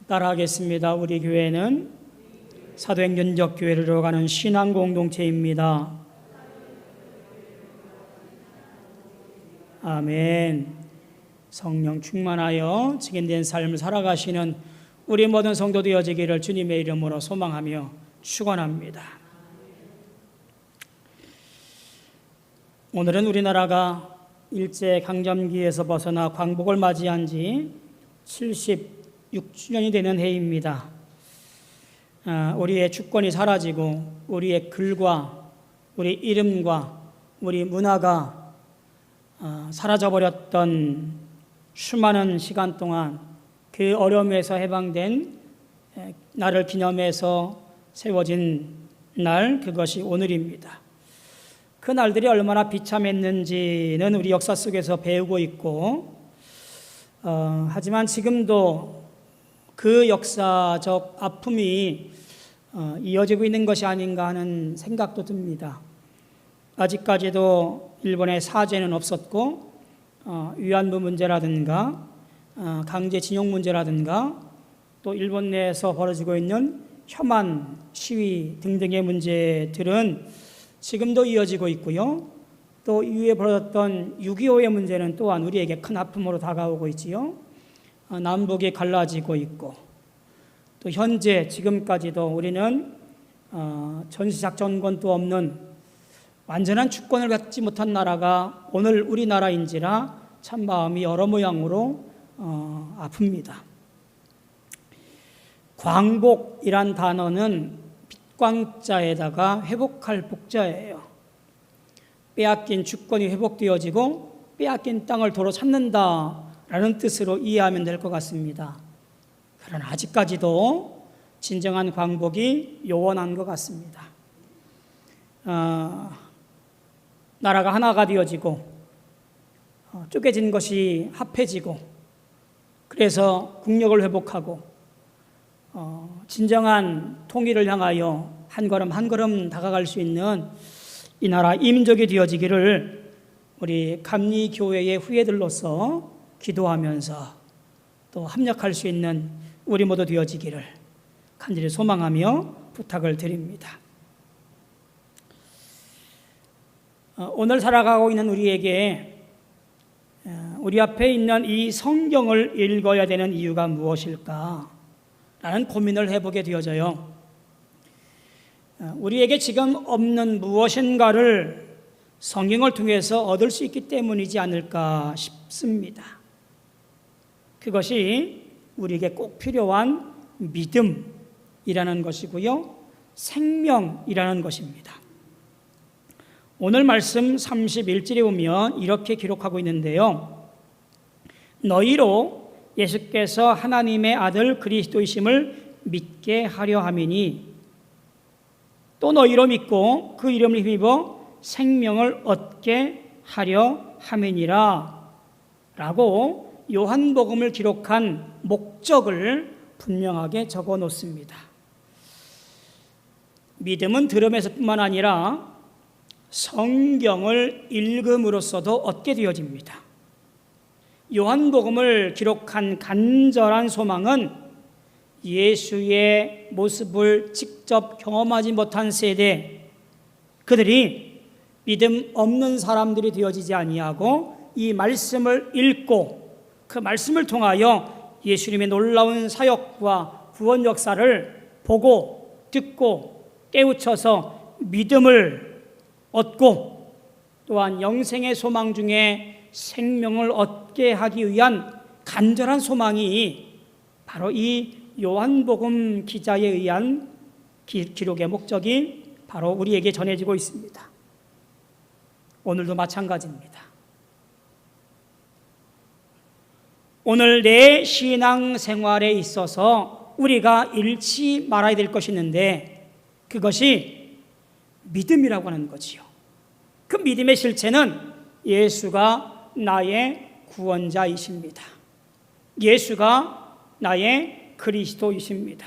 따라하겠습니다. 우리 교회는 사도행전적 교회를 이루어가는 신앙 공동체입니다. 아멘. 성령 충만하여 증인된 삶을 살아가시는 우리 모든 성도 되어지기를 주님의 이름으로 소망하며 축원합니다. 오늘은 우리나라가 일제강점기에서 벗어나 광복을 맞이한 지 76주년이 되는 해입니다. 우리의 주권이 사라지고 우리의 글과 우리 이름과 우리 문화가 사라져버렸던 수많은 시간 동안 그 어려움에서 해방된 날을 기념해서 세워진 날, 그것이 오늘입니다. 그 날들이 얼마나 비참했는지는 우리 역사 속에서 배우고 있고, 하지만 지금도 그 역사적 아픔이 이어지고 있는 것이 아닌가 하는 생각도 듭니다. 아직까지도 일본의 사죄는 없었고, 위안부 문제라든가 강제징용 문제라든가 또 일본 내에서 벌어지고 있는 혐한 시위 등등의 문제들은 지금도 이어지고 있고요. 또 이후에 벌어졌던 6.25의 문제는 또한 우리에게 큰 아픔으로 다가오고 있지요. 남북이 갈라지고 있고, 또 현재 지금까지도 우리는 전시작전권도 없는 완전한 주권을 갖지 못한 나라가 오늘 우리나라인지라 참 마음이 여러 모양으로 아픕니다. 광복이란 단어는 빛광자에다가 회복할 복자예요. 빼앗긴 주권이 회복되어지고 빼앗긴 땅을 도로 찾는다라는 뜻으로 이해하면 될 것 같습니다. 그러나 아직까지도 진정한 광복이 요원한 것 같습니다. 나라가 하나가 되어지고 쪼개진 것이 합해지고, 그래서 국력을 회복하고 진정한 통일을 향하여 한 걸음 한 걸음 다가갈 수 있는 이 나라 이민족이 되어지기를 우리 감리교회의 후예들로서 기도하면서 또 합력할 수 있는 우리 모두 되어지기를 간절히 소망하며 부탁을 드립니다. 오늘 살아가고 있는 우리에게 우리 앞에 있는 이 성경을 읽어야 되는 이유가 무엇일까? 라는 고민을 해보게 되어져요. 우리에게 지금 없는 무엇인가를 성경을 통해서 얻을 수 있기 때문이지 않을까 싶습니다. 그것이 우리에게 꼭 필요한 믿음이라는 것이고요, 생명이라는 것입니다. 오늘 말씀 31절에 보면 이렇게 기록하고 있는데요. 너희로 예수께서 하나님의 아들 그리스도이심을 믿게 하려 함이니 또 너희로 믿고 그 이름을 힘입어 생명을 얻게 하려 함이니라 라고 요한복음을 기록한 목적을 분명하게 적어 놓습니다. 믿음은 들음에서뿐만 아니라 성경을 읽음으로써도 얻게 되어집니다. 요한복음을 기록한 간절한 소망은 예수의 모습을 직접 경험하지 못한 세대, 그들이 믿음 없는 사람들이 되어지지 아니하고 이 말씀을 읽고 그 말씀을 통하여 예수님의 놀라운 사역과 구원 역사를 보고 듣고 깨우쳐서 믿음을 얻고 또한 영생의 소망 중에 생명을 얻게 하기 위한 간절한 소망이 바로 이 요한복음 기자에 의한 기록의 목적이 바로 우리에게 전해지고 있습니다. 오늘도 마찬가지입니다. 오늘 내 신앙 생활에 있어서 우리가 잃지 말아야 될 것이 있는데, 그것이 믿음이라고 하는 거지요. 그 믿음의 실체는 예수가 나의 구원자이십니다. 예수가 나의 그리스도이십니다.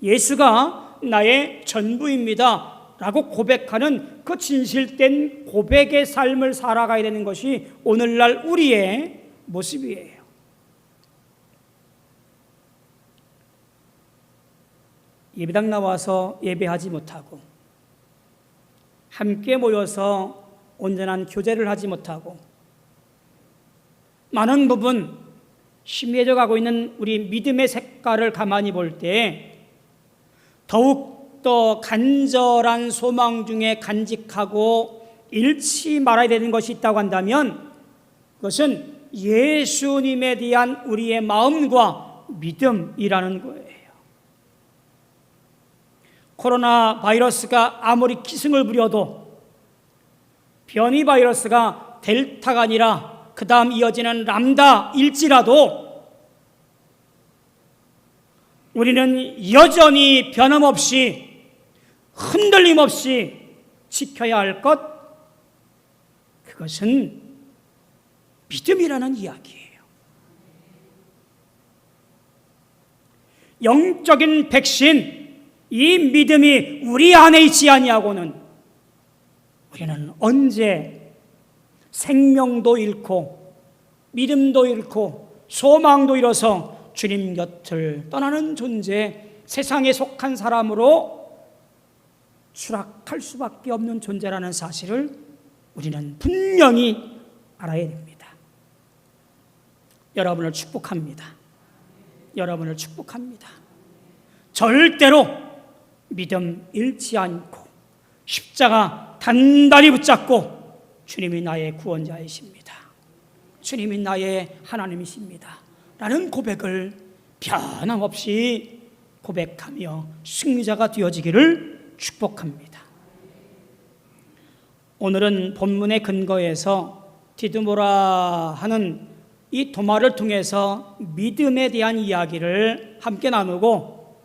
예수가 나의 전부입니다 라고 고백하는 그 진실된 고백의 삶을 살아가야 되는 것이 오늘날 우리의 모습이에요. 예배당 나와서 예배하지 못하고 함께 모여서 온전한 교제를 하지 못하고 많은 부분 희미해져 가고 있는 우리 믿음의 색깔을 가만히 볼 때 더욱더 간절한 소망 중에 간직하고 잃지 말아야 되는 것이 있다고 한다면 그것은 예수님에 대한 우리의 마음과 믿음이라는 거예요. 코로나 바이러스가 아무리 기승을 부려도 변이 바이러스가 델타가 아니라 그 다음 이어지는 람다일지라도 우리는 여전히 변함없이 흔들림 없이 지켜야 할 것, 그것은 믿음이라는 이야기예요. 영적인 백신, 이 믿음이 우리 안에 있지 아니하고는 우리는 언제 생명도 잃고 믿음도 잃고 소망도 잃어서 주님 곁을 떠나는 존재, 세상에 속한 사람으로 추락할 수밖에 없는 존재라는 사실을 우리는 분명히 알아야 됩니다. 여러분을 축복합니다. 여러분을 축복합니다. 절대로 믿음 잃지 않고 십자가 단단히 붙잡고 주님이 나의 구원자이십니다. 주님이 나의 하나님이십니다. 라는 고백을 변함없이 고백하며 승리자가 되어지기를 축복합니다. 오늘은 본문의 근거에서 디드모라 하는 이 도마를 통해서 믿음에 대한 이야기를 함께 나누고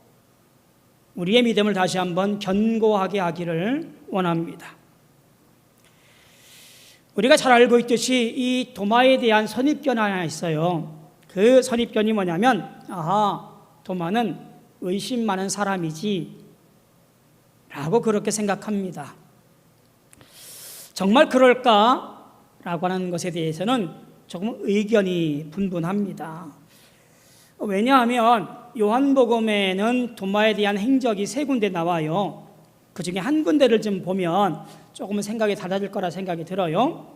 우리의 믿음을 다시 한번 견고하게 하기를 원합니다. 우리가 잘 알고 있듯이 이 도마에 대한 선입견이 하나 있어요. 그 선입견이 뭐냐면, 도마는 의심 많은 사람이지 라고 그렇게 생각합니다. 정말 그럴까? 라고 하는 것에 대해서는 조금 의견이 분분합니다. 왜냐하면 요한복음에는 도마에 대한 행적이 3군데 나와요. 그 중에 한 군데를 좀 보면 조금은 생각이 달라질 거라 생각이 들어요.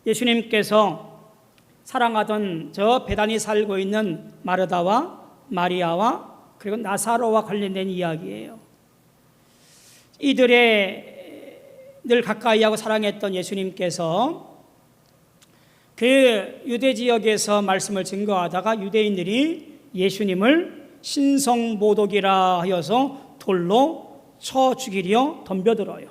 예수님께서 사랑하던 저 베단이 살고 있는 마르다와 마리아와 그리고 나사로와 관련된 이야기예요. 이들의 늘 가까이하고 사랑했던 예수님께서 그 유대 지역에서 말씀을 증거하다가 유대인들이 예수님을 신성모독이라 하여서 돌로 쳐 죽이려 덤벼들어요.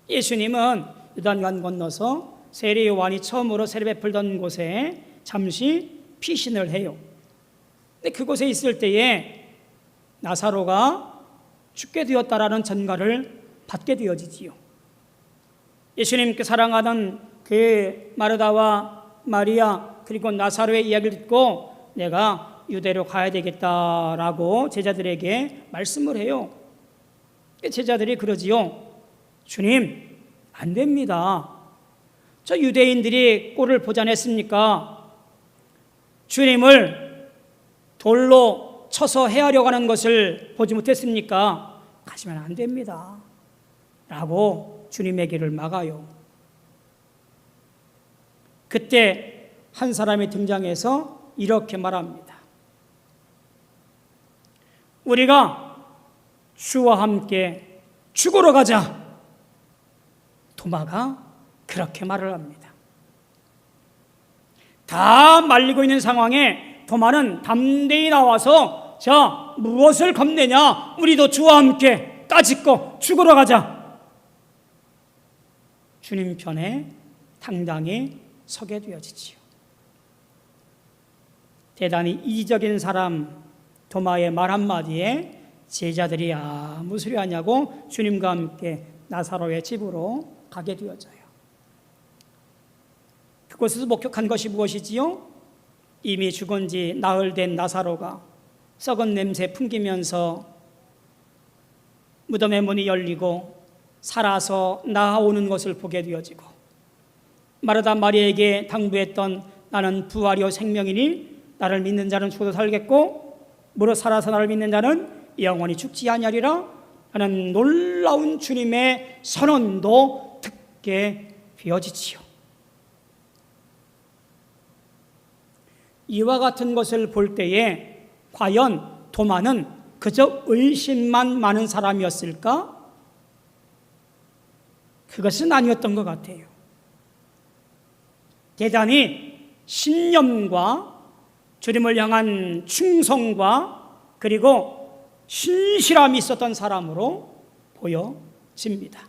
예수님은 요단강 건너서 세례 요한이 처음으로 세례 베풀던 곳에 잠시 피신을 해요. 근데 그곳에 있을 때에 나사로가 죽게 되었다라는 전가를 받게 되어지지요. 예수님께 사랑하던 그 마르다와 마리아 그리고 나사로의 이야기를 듣고 내가 유대로 가야 되겠다라고 제자들에게 말씀을 해요. 제자들이 그러지요. 주님, 안 됩니다. 저 유대인들이 꼴을 보지 않았습니까? 주님을 돌로 쳐서 해하려고 하는 것을 보지 못했습니까? 가시면 안 됩니다. 라고 주님의 길을 막아요. 그때 한 사람이 등장해서 이렇게 말합니다. 우리가 주와 함께 죽으러 가자. 도마가 그렇게 말을 합니다. 다 말리고 있는 상황에 도마는 담대히 나와서 자, 무엇을 겁내냐? 우리도 주와 함께 따짓고 죽으러 가자. 주님 편에 당당히 서게 되어지지요. 대단히 이기적인 사람 도마의 말 한마디에 제자들이 아무 소리 하냐고 주님과 함께 나사로의 집으로 가게 되어져요. 그곳에서 목격한 것이 무엇이지요? 이미 죽은 지 나흘 된 나사로가 썩은 냄새 풍기면서 무덤의 문이 열리고 살아서 나아오는 것을 보게 되어지고 마르다 마리아에게 당부했던 나는 부활이요 생명이니 나를 믿는 자는 죽어도 살겠고 무릇 살아서 나를 믿는 자는 영원히 죽지 아니하리라 하는 놀라운 주님의 선언도 듣게 되어지지요. 이와 같은 것을 볼 때에 과연 도마는 그저 의심만 많은 사람이었을까? 그것은 아니었던 것 같아요. 대단히 신념과 주님을 향한 충성과 그리고 신실함이 있었던 사람으로 보여집니다.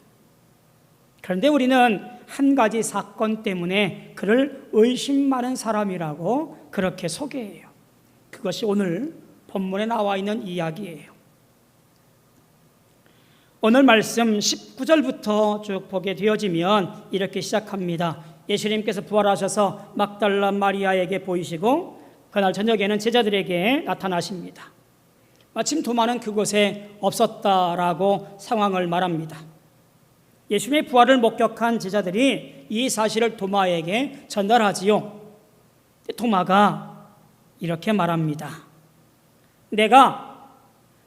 그런데 우리는 한 가지 사건 때문에 그를 의심 많은 사람이라고 그렇게 소개해요. 그것이 오늘 본문에 나와 있는 이야기예요. 오늘 말씀 19절부터 쭉 보게 되어지면 이렇게 시작합니다. 예수님께서 부활하셔서 막달라 마리아에게 보이시고 그날 저녁에는 제자들에게 나타나십니다. 마침 도마는 그곳에 없었다라고 상황을 말합니다. 예수님의 부활을 목격한 제자들이 이 사실을 도마에게 전달하지요. 도마가 이렇게 말합니다. 내가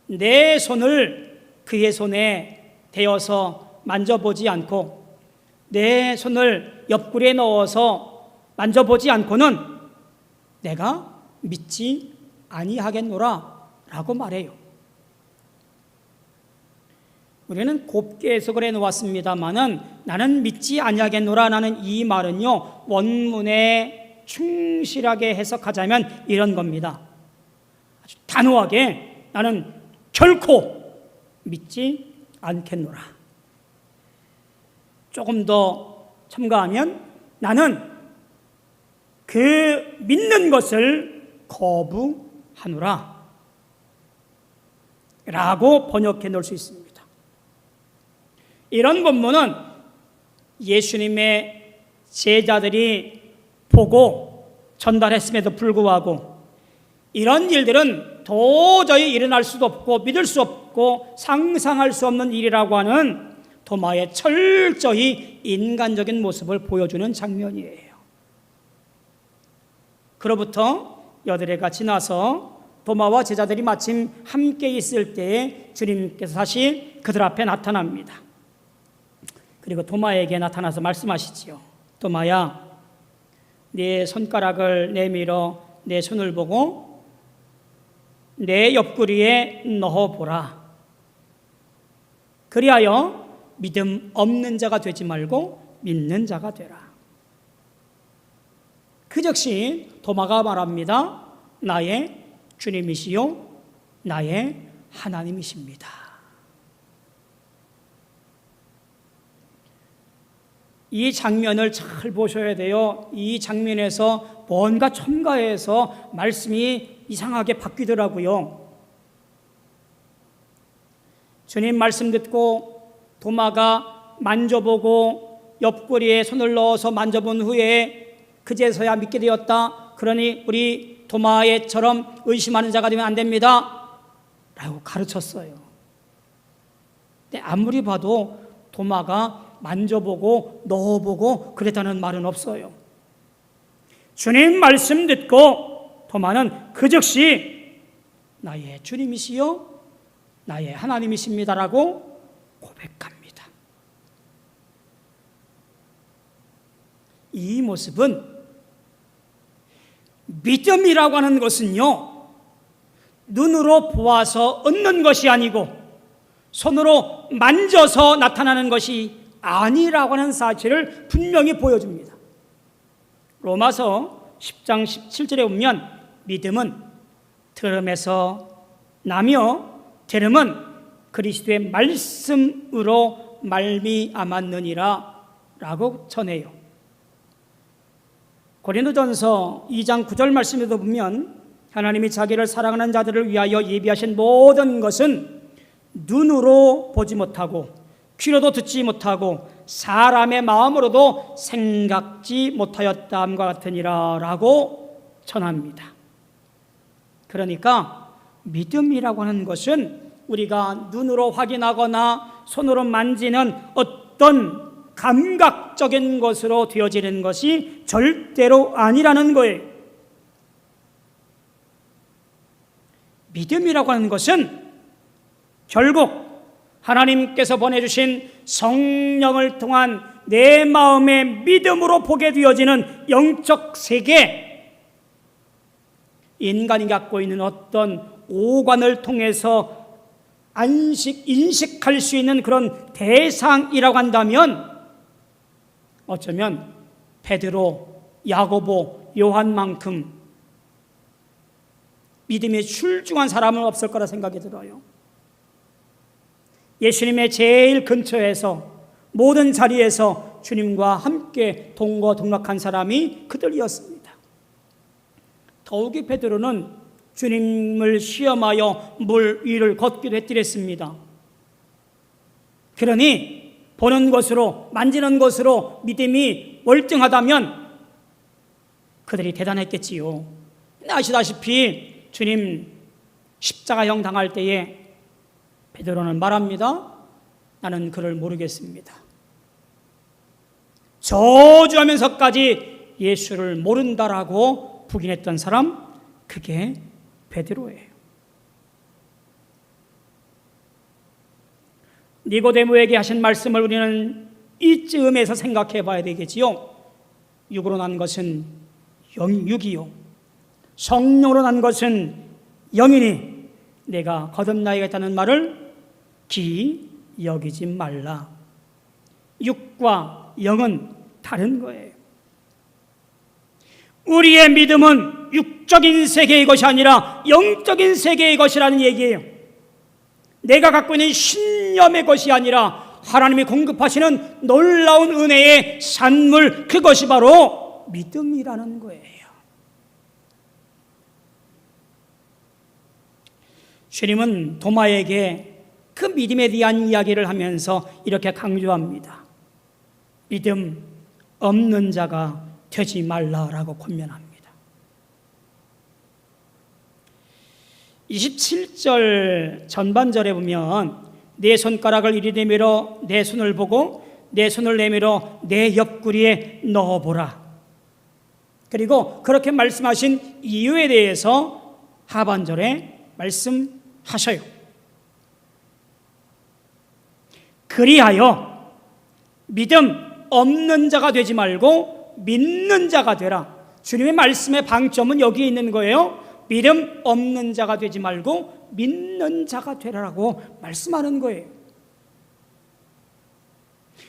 내 손을 그의 손에 대어서 만져보지 않고 내 손을 옆구리에 넣어서 만져보지 않고는 내가 믿지 아니하겠노라 라고 말해요. 우리는 곱게 해석을 해놓았습니다마는 나는 믿지 아니하겠노라 라는 이 말은요, 원문에 충실하게 해석하자면 이런 겁니다. 아주 단호하게 나는 결코 믿지 않겠노라. 조금 더 첨가하면 나는 그 믿는 것을 거부하노라 라고 번역해 놓을 수 있습니다. 이런 본문은 예수님의 제자들이 보고 전달했음에도 불구하고 이런 일들은 도저히 일어날 수도 없고 믿을 수 없고 상상할 수 없는 일이라고 하는 도마의 철저히 인간적인 모습을 보여주는 장면이에요. 그로부터 여드레가 지나서 도마와 제자들이 마침 함께 있을 때에 주님께서 다시 그들 앞에 나타납니다. 그리고 도마에게 나타나서 말씀하시지요. 도마야, 네 손가락을 내밀어 내 손을 보고 내 옆구리에 넣어보라. 그리하여 믿음 없는 자가 되지 말고 믿는 자가 되라. 그 즉시 도마가 말합니다. 나의 주님이시요 나의 하나님이십니다. 이 장면을 잘 보셔야 돼요. 이 장면에서 뭔가 첨가해서 말씀이 이상하게 바뀌더라고요. 주님 말씀 듣고 도마가 만져보고 옆구리에 손을 넣어서 만져본 후에 그제서야 믿게 되었다. 그러니 우리 도마에처럼 의심하는 자가 되면 안 됩니다 라고 가르쳤어요. 근데 아무리 봐도 도마가 만져보고 넣어보고 그랬다는 말은 없어요. 주님 말씀 듣고 도마는 그 즉시 나의 주님이시요 나의 하나님이십니다라고 고백합니다. 이 모습은 믿음이라고 하는 것은요, 눈으로 보아서 얻는 것이 아니고 손으로 만져서 나타나는 것이 아니라고 하는 사실을 분명히 보여줍니다. 로마서 10장 17절에 보면 믿음은 들음에서 나며 들음은 그리스도의 말씀으로 말미암았느니라 라고 전해요. 고린도전서 2장 9절 말씀에도 보면 하나님이 자기를 사랑하는 자들을 위하여 예비하신 모든 것은 눈으로 보지 못하고 귀로도 듣지 못하고 사람의 마음으로도 생각지 못하였다함과 같으니라 라고 전합니다. 그러니까 믿음이라고 하는 것은 우리가 눈으로 확인하거나 손으로 만지는 어떤 감각적인 것으로 되어지는 것이 절대로 아니라는 거예요. 믿음이라고 하는 것은 결국 하나님께서 보내주신 성령을 통한 내 마음의 믿음으로 보게 되어지는 영적 세계, 인간이 갖고 있는 어떤 오관을 통해서 인식할 수 있는 그런 대상이라고 한다면 어쩌면 베드로, 야고보, 요한만큼 믿음에 출중한 사람은 없을 거라 생각이 들어요. 예수님의 제일 근처에서 모든 자리에서 주님과 함께 동거동락한 사람이 그들이었습니다. 더욱이 베드로는 주님을 시험하여 물 위를 걷기도 했더랬습니다. 그러니 보는 것으로, 만지는 것으로 믿음이 월등하다면 그들이 대단했겠지요. 아시다시피 주님 십자가형 당할 때에 베드로는 말합니다. 나는 그를 모르겠습니다. 저주하면서까지 예수를 모른다라고 부인했던 사람, 그게 베드로예요. 니고데모에게 하신 말씀을 우리는 이쯤에서 생각해 봐야 되겠지요. 육으로 난 것은 육이요, 성령으로 난 것은 영이니 내가 거듭나야 겠다는 말을 기이 여기지 말라. 육과 영은 다른 거예요. 우리의 믿음은 육적인 세계의 것이 아니라 영적인 세계의 것이라는 얘기예요. 내가 갖고 있는 신념의 것이 아니라 하나님이 공급하시는 놀라운 은혜의 산물, 그것이 바로 믿음이라는 거예요. 주님은 도마에게 그 믿음에 대한 이야기를 하면서 이렇게 강조합니다. 믿음 없는 자가 되지 말라라고 권면합니다. 27절 전반절에 보면 내 손가락을 이리 내밀어 내 손을 보고 내 손을 내밀어 내 옆구리에 넣어보라. 그리고 그렇게 말씀하신 이유에 대해서 하반절에 말씀하셔요. 그리하여 믿음 없는 자가 되지 말고 믿는 자가 되라. 주님의 말씀의 방점은 여기에 있는 거예요. 믿음 없는 자가 되지 말고 믿는 자가 되라라고 말씀하는 거예요.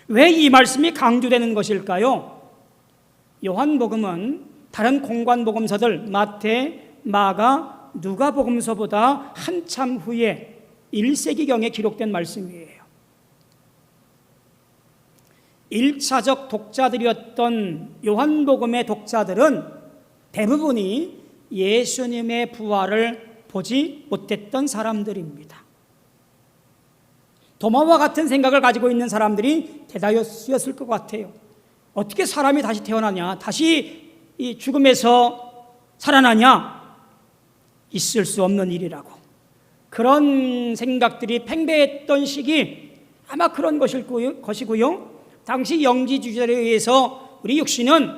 왜 이 말씀이 강조되는 것일까요? 요한복음은 다른 공관복음서들 마태, 마가, 누가복음서보다 한참 후에 1세기경에 기록된 말씀이에요. 1차적 독자들이었던 요한복음의 독자들은 대부분이 예수님의 부활을 보지 못했던 사람들입니다. 도마와 같은 생각을 가지고 있는 사람들이 대다수였을 것 같아요. 어떻게 사람이 다시 태어나냐? 다시 이 죽음에서 살아나냐? 있을 수 없는 일이라고. 그런 생각들이 팽배했던 시기 아마 그런 것이고요. 당시 영지주의자에 의해서 우리 육신은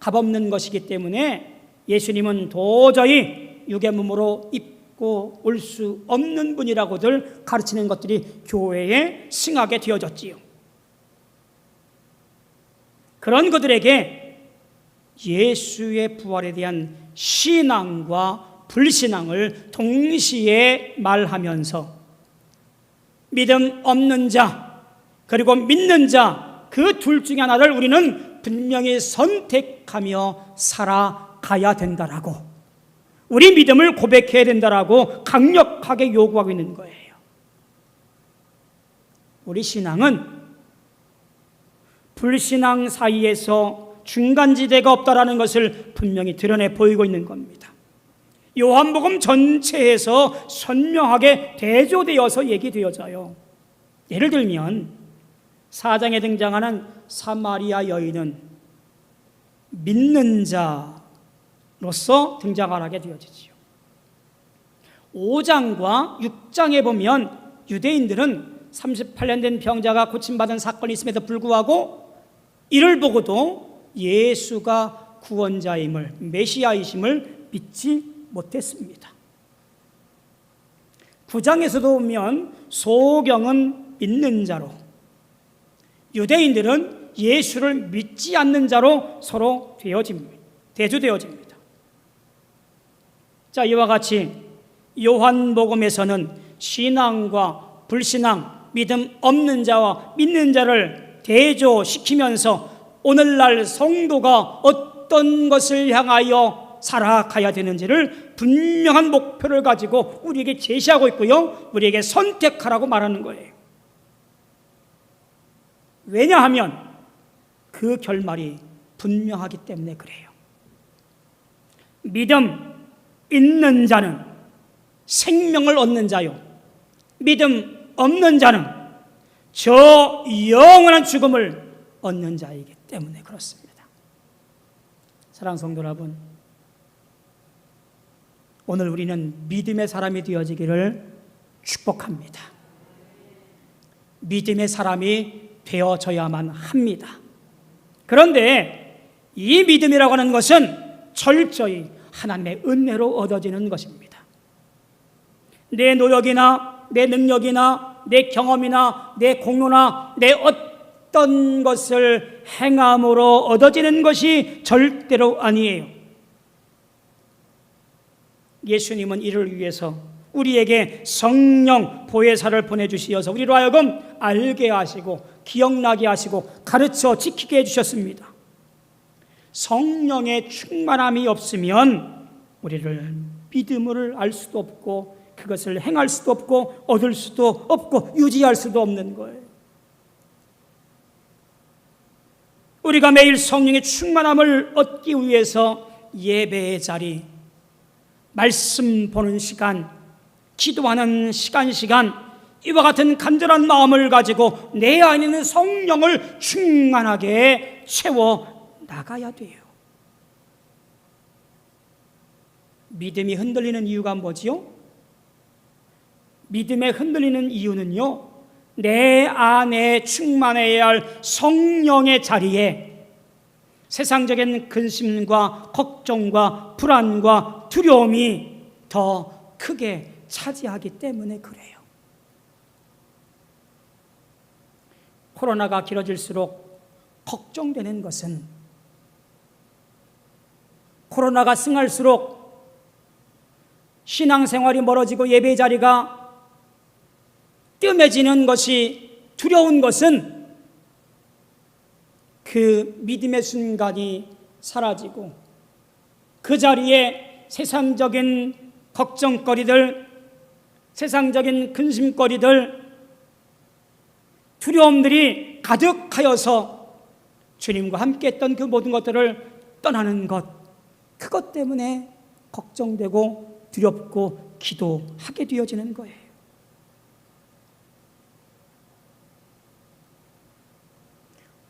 값없는 것이기 때문에 예수님은 도저히 육의 몸으로 입고 올 수 없는 분이라고들 가르치는 것들이 교회에 승하게 되어졌지요. 그런 그들에게 예수의 부활에 대한 신앙과 불신앙을 동시에 말하면서 믿음 없는 자 그리고 믿는 자 그 둘 중에 하나를 우리는 분명히 선택하며 살아가야 된다라고, 우리 믿음을 고백해야 된다라고 강력하게 요구하고 있는 거예요. 우리 신앙은 불신앙 사이에서 중간지대가 없다라는 것을 분명히 드러내 보이고 있는 겁니다. 요한복음 전체에서 선명하게 대조되어서 얘기되어져요. 예를 들면 4장에 등장하는 사마리아 여인은 믿는 자로서 등장을 하게 되어지죠. 5장과 6장에 보면 유대인들은 38년 된 병자가 고침받은 사건이 있음에도 불구하고 이를 보고도 예수가 구원자임을, 메시아이심을 믿지 못했습니다. 9장에서도 보면 소경은 믿는 자로, 유대인들은 예수를 믿지 않는 자로 서로 대조되어집니다. 자, 이와 같이 요한복음에서는 신앙과 불신앙, 믿음 없는 자와 믿는 자를 대조시키면서 오늘날 성도가 어떤 것을 향하여 살아가야 되는지를 분명한 목표를 가지고 우리에게 제시하고 있고요, 우리에게 선택하라고 말하는 거예요. 왜냐하면 그 결말이 분명하기 때문에 그래요. 믿음 있는 자는 생명을 얻는 자요, 믿음 없는 자는 저 영원한 죽음을 얻는 자이기 때문에 그렇습니다. 사랑하는 성도 여러분, 오늘 우리는 믿음의 사람이 되어지기를 축복합니다. 믿음의 사람이 되어져야만 합니다. 그런데 이 믿음이라고 하는 것은 철저히 하나님의 은혜로 얻어지는 것입니다. 내 노력이나 내 능력이나 내 경험이나 내 공로나 내 어떤 것을 행함으로 얻어지는 것이 절대로 아니에요. 예수님은 이를 위해서 우리에게 성령 보혜사를 보내주시어서 우리로 하여금 알게 하시고 기억나게 하시고 가르쳐 지키게 해주셨습니다. 성령의 충만함이 없으면 우리를 믿음을 알 수도 없고 그것을 행할 수도 없고 얻을 수도 없고 유지할 수도 없는 거예요. 우리가 매일 성령의 충만함을 얻기 위해서 예배의 자리, 말씀 보는 시간, 기도하는 시간 이와 같은 간절한 마음을 가지고 내 안에 있는 성령을 충만하게 채워 나가야 돼요. 믿음이 흔들리는 이유가 뭐지요? 믿음에 흔들리는 이유는요, 내 안에 충만해야 할 성령의 자리에 세상적인 근심과 걱정과 불안과 두려움이 더 크게 차지하기 때문에 그래요. 코로나가 길어질수록 걱정되는 것은 코로나가 승할수록 신앙생활이 멀어지고 예배 자리가 뜸해지는 것이 두려운 것은 그 믿음의 순간이 사라지고 그 자리에 세상적인 걱정거리들, 세상적인 근심거리들, 두려움들이 가득하여서 주님과 함께 했던 그 모든 것들을 떠나는 것, 그것 때문에 걱정되고 두렵고 기도하게 되어지는 거예요.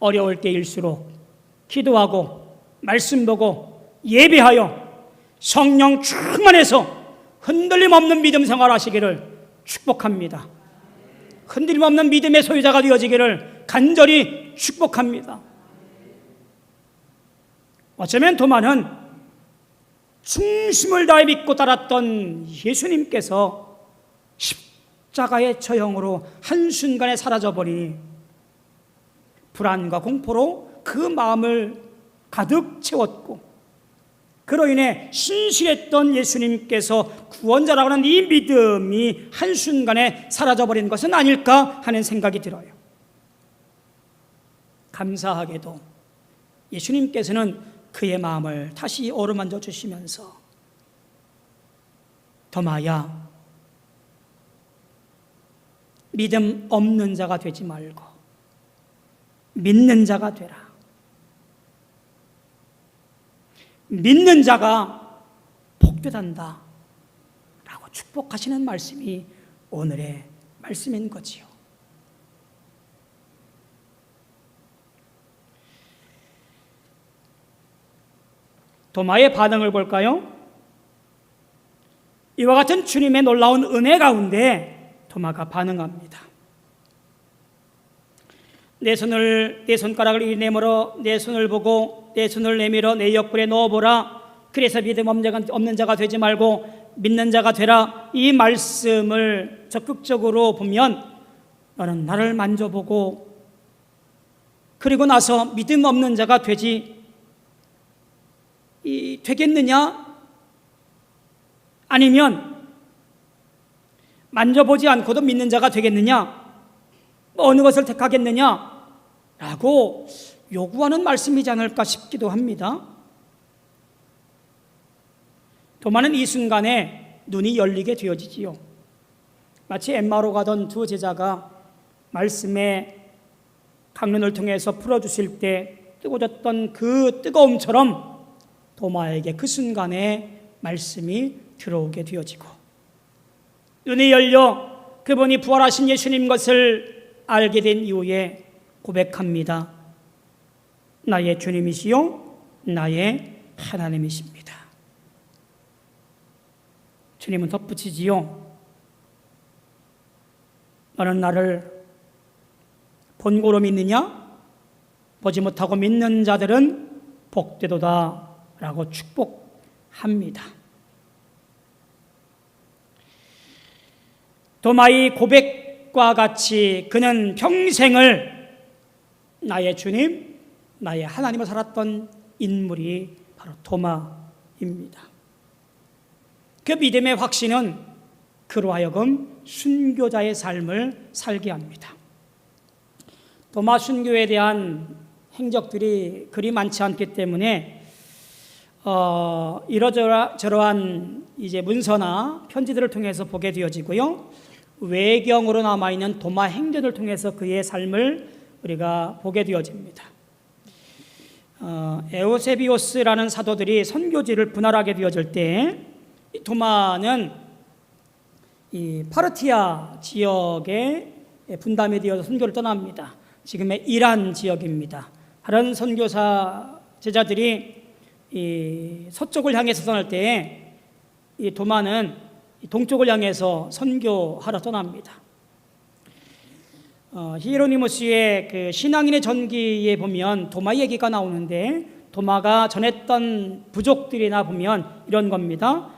어려울 때일수록 기도하고 말씀 보고 예배하여 성령 충만해서 흔들림 없는 믿음 생활하시기를 축복합니다. 흔들림 없는 믿음의 소유자가 되어지기를 간절히 축복합니다. 어쩌면 도마는 중심을 다해 믿고 따랐던 예수님께서 십자가의 처형으로 한순간에 사라져버리니 불안과 공포로 그 마음을 가득 채웠고, 그로 인해 신실했던 예수님께서 구원자라고 하는 이 믿음이 한순간에 사라져버린 것은 아닐까 하는 생각이 들어요. 감사하게도 예수님께서는 그의 마음을 다시 어루만져 주시면서 도마야, 믿음 없는 자가 되지 말고 믿는 자가 되라. 믿는 자가 복되단다 라고 축복하시는 말씀이 오늘의 말씀인 거지요. 도마의 반응을 볼까요? 이와 같은 주님의 놀라운 은혜 가운데 도마가 반응합니다. 내 손가락을 이리 내밀어 내 손을 보고 내 손을 내밀어 내 옆구리에 넣어보라. 그래서 믿음 없는 자가 되지 말고 믿는 자가 되라. 이 말씀을 적극적으로 보면 너는 나를 만져보고 그리고 나서 믿음 없는 자가 되겠느냐? 아니면 만져보지 않고도 믿는 자가 되겠느냐? 어느 것을 택하겠느냐? 라고 요구하는 말씀이지 않을까 싶기도 합니다. 도마는 이 순간에 눈이 열리게 되어지지요. 마치 엠마오로 가던 두 제자가 말씀의 강론을 통해서 풀어주실 때 뜨거워졌던 그 뜨거움처럼 도마에게 그 순간에 말씀이 들어오게 되어지고 눈이 열려 그분이 부활하신 예수님 것을 알게 된 이후에 고백합니다. 나의 주님이시요 나의 하나님이십니다. 주님은 덧붙이지요. 너는 나를 본고로 믿느냐? 보지 못하고 믿는 자들은 복되도다 라고 축복합니다. 도마의 고백과 같이 그는 평생을 나의 주님, 나의 하나님을 살았던 인물이 바로 도마입니다. 그 믿음의 확신은 그로 하여금 순교자의 삶을 살게 합니다. 도마 순교에 대한 행적들이 그리 많지 않기 때문에 이러저러한 이제 문서나 편지들을 통해서 보게 되어지고요. 외경으로 남아있는 도마 행전을 통해서 그의 삶을 우리가 보게 되어집니다. 에우세비오스라는 사도들이 선교지를 분할하게 되어질 때 도마는 이 파르티아 지역에 분담이 되어서 선교를 떠납니다. 지금의 이란 지역입니다. 다른 선교사 제자들이 이 서쪽을 향해서 떠날 때에 이 도마는 동쪽을 향해서 선교하러 떠납니다. 히에로니무스의 그 신앙인의 전기에 보면 도마 얘기가 나오는데 도마가 전했던 부족들이나 보면 이런 겁니다.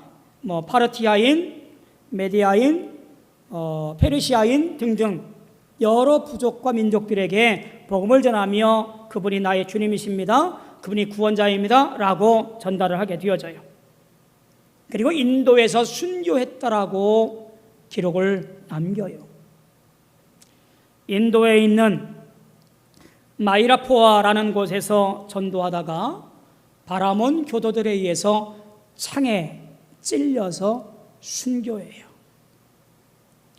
파르티아인, 메디아인, 페르시아인 등등 여러 부족과 민족들에게 복음을 전하며 그분이 나의 주님이십니다. 그분이 구원자입니다. 라고 전달을 하게 되어져요. 그리고 인도에서 순교했다라고 기록을 남겨요. 인도에 있는 마이라포아라는 곳에서 전도하다가 바라몬 교도들에 의해서 창에 찔려서 순교해요.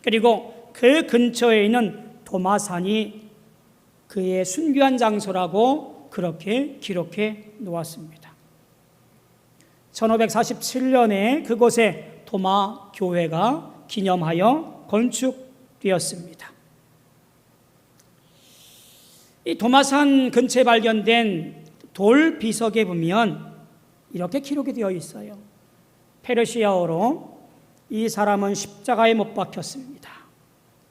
그리고 그 근처에 있는 도마산이 그의 순교한 장소라고 그렇게 기록해 놓았습니다. 1547년에 그곳에 도마 교회가 기념하여 건축되었습니다. 이 도마산 근처에 발견된 돌 비석에 보면 이렇게 기록이 되어 있어요. 페르시아어로 이 사람은 십자가에 못 박혔습니다.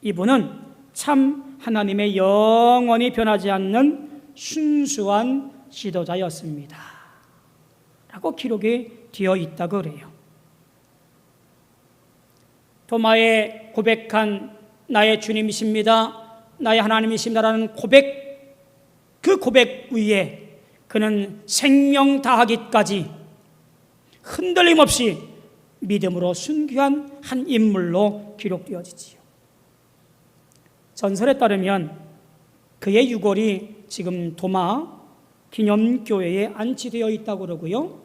이분은 참 하나님의 영원히 변하지 않는 순수한 지도자였습니다. 라고 기록이 되어 있다고 그래요. 도마에 고백한 나의 주님이십니다. 나의 하나님이십니다라는 고백, 그 고백 위에 그는 생명 다하기까지 흔들림 없이 믿음으로 순교한 한 인물로 기록되어지지요. 전설에 따르면 그의 유골이 지금 도마 기념교회에 안치되어 있다고 그러고요.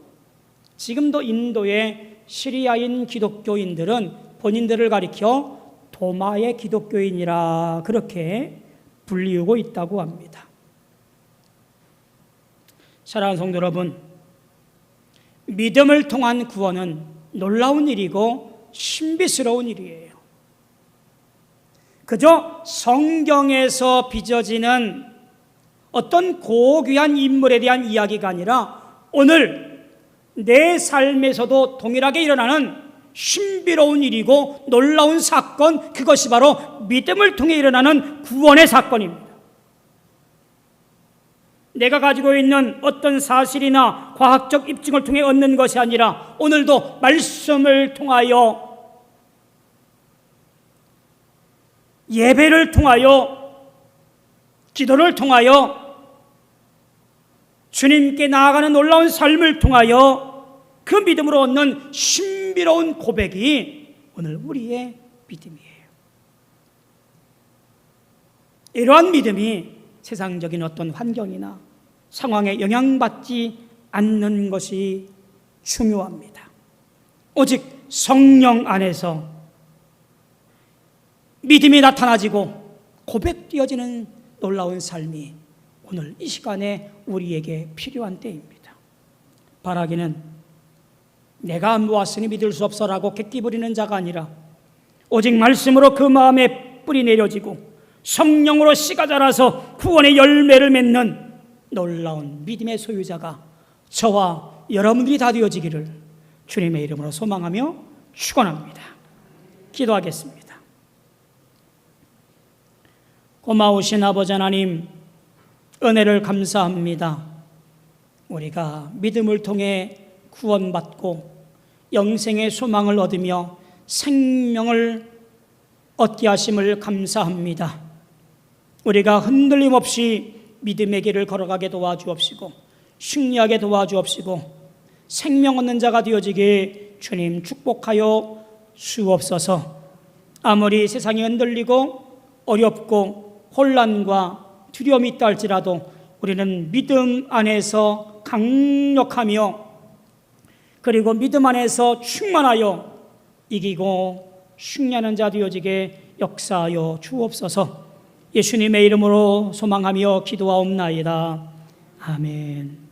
지금도 인도의 시리아인 기독교인들은 본인들을 가리켜 도마의 기독교인이라 그렇게 불리우고 있다고 합니다. 사랑하는 성도 여러분, 믿음을 통한 구원은 놀라운 일이고 신비스러운 일이에요. 그저 성경에서 빚어지는 어떤 고귀한 인물에 대한 이야기가 아니라 오늘 내 삶에서도 동일하게 일어나는 신비로운 일이고 놀라운 사건, 그것이 바로 믿음을 통해 일어나는 구원의 사건입니다. 내가 가지고 있는 어떤 사실이나 과학적 입증을 통해 얻는 것이 아니라 오늘도 말씀을 통하여, 예배를 통하여, 기도를 통하여, 주님께 나아가는 놀라운 삶을 통하여 그 믿음으로 얻는 신비로운 고백이 오늘 우리의 믿음이에요. 이러한 믿음이 세상적인 어떤 환경이나 상황에 영향받지 않는 것이 중요합니다. 오직 성령 안에서 믿음이 나타나지고 고백되어지는 놀라운 삶이 오늘 이 시간에 우리에게 필요한 때입니다. 바라기는 내가 모았으니 믿을 수 없어라고 객기 부리는 자가 아니라 오직 말씀으로 그 마음에 뿌리 내려지고 성령으로 씨가 자라서 구원의 열매를 맺는 놀라운 믿음의 소유자가 저와 여러분들이 다 되어지기를 주님의 이름으로 소망하며 축원합니다. 기도하겠습니다. 고마우신 아버지 하나님, 은혜를 감사합니다. 우리가 믿음을 통해 구원받고 영생의 소망을 얻으며 생명을 얻게 하심을 감사합니다. 우리가 흔들림 없이 믿음의 길을 걸어가게 도와주옵시고 승리하게 도와주옵시고 생명 얻는 자가 되어지게 주님 축복하여 주옵소서. 아무리 세상이 흔들리고 어렵고 혼란과 두려움이 있다 할지라도 우리는 믿음 안에서 강력하며 그리고 믿음 안에서 충만하여 이기고 승리하는 자 되어지게 역사하여 주옵소서. 예수님의 이름으로 소망하며 기도하옵나이다. 아멘.